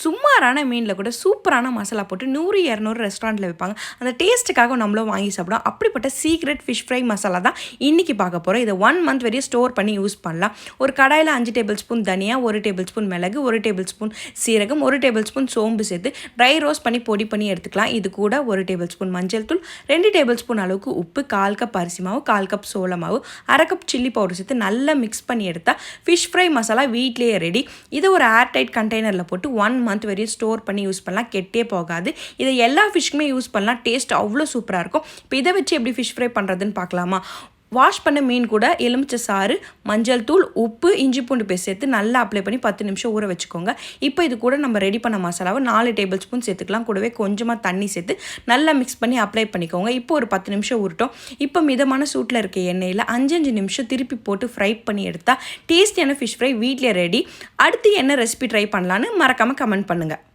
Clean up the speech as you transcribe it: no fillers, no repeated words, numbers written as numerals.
சுமாரான மீனில் கூட சூப்பரான மசாலா போட்டு 100, 200 ரெஸ்டாரண்ட்டில் வைப்பாங்க. அந்த டேஸ்ட்டுக்காக நம்மளும் வாங்கி சாப்பிடுவோம். அப்படிப்பட்ட சீக்ரெட் ஃபிஷ் ஃப்ரை மசாலா தான் இன்றைக்கி பார்க்க போகிறோம். இதை 1 மந்த் வரையும் ஸ்டோர் பண்ணி யூஸ் பண்ணலாம். ஒரு கடாயில் 5 டேபிள் ஸ்பூன் தனியா, 1 டேபிள் ஸ்பூன் மிளகு, 1 டேபிள் ஸ்பூன் சீரகம், 1 டேபிள் ஸ்பூன் சோம்பு சேர்த்து ட்ரை ரோஸ்ட் பண்ணி பொடி பண்ணி எடுத்துக்கலாம். இது கூட 1 டேபிள் ஸ்பூன் மஞ்சள் தூள், 2 டேபிள் ஸ்பூன் அளவுக்கு உப்பு, 1/4 கப் அரிசி மாவு, 1/4 கப் சோள மாவு, 1/2 கப் சில்லி பவுடர் சேர்த்து நல்லா மிக்ஸ் பண்ணி எடுத்தால் ஃபிஷ் ஃப்ரை மசாலா வீட்லேயே ரெடி. இதை ஒரு ஏர்டைட் கண்டெய்னரில் போட்டு 1 மந்த் வரையும் ஸ்டோர் பண்ணி யூஸ் பண்ணலாம். கெட்டே போகாது. இதை எல்லா ஃபிஷ்க்குமே யூஸ் பண்ணலாம். டேஸ்ட் அவ்வளோ சூப்பராக இருக்கும். இப்போ இதை வச்சு எப்படி ஃபிஷ் ஃப்ரை பண்ணுறதுன்னு பார்க்கலாமா? வாஷ் பண்ண மீன் கூட எலுமிச்சை சாறு, மஞ்சள் தூள், உப்பு, இஞ்சி பூண்டு பேஸ்ட் சேர்த்து நல்லா அப்ளை பண்ணி 10 நிமிஷம் ஊற வச்சுக்கோங்க. இப்போ இது கூட நம்ம ரெடி பண்ண மசாலாவை 4 டேபிள் ஸ்பூன் சேர்த்துக்கலாம். கூடவே கொஞ்சமாக தண்ணி சேர்த்து நல்லா மிக்ஸ் பண்ணி அப்ளை பண்ணிக்கோங்க. இப்போ ஒரு 10 நிமிஷம் ஊறட்டும். இப்போ மிதமான சூட்டில் இருக்க எண்ணெயில் 5 நிமிஷம் திருப்பி போட்டு ஃப்ரை பண்ணி எடுத்தால் டேஸ்டியான ஃபிஷ் ஃப்ரை வீட்டிலே ரெடி. அடுத்து என்ன ரெசிபி ட்ரை பண்ணலான்னு மறக்காமல் கமெண்ட் பண்ணுங்கள்.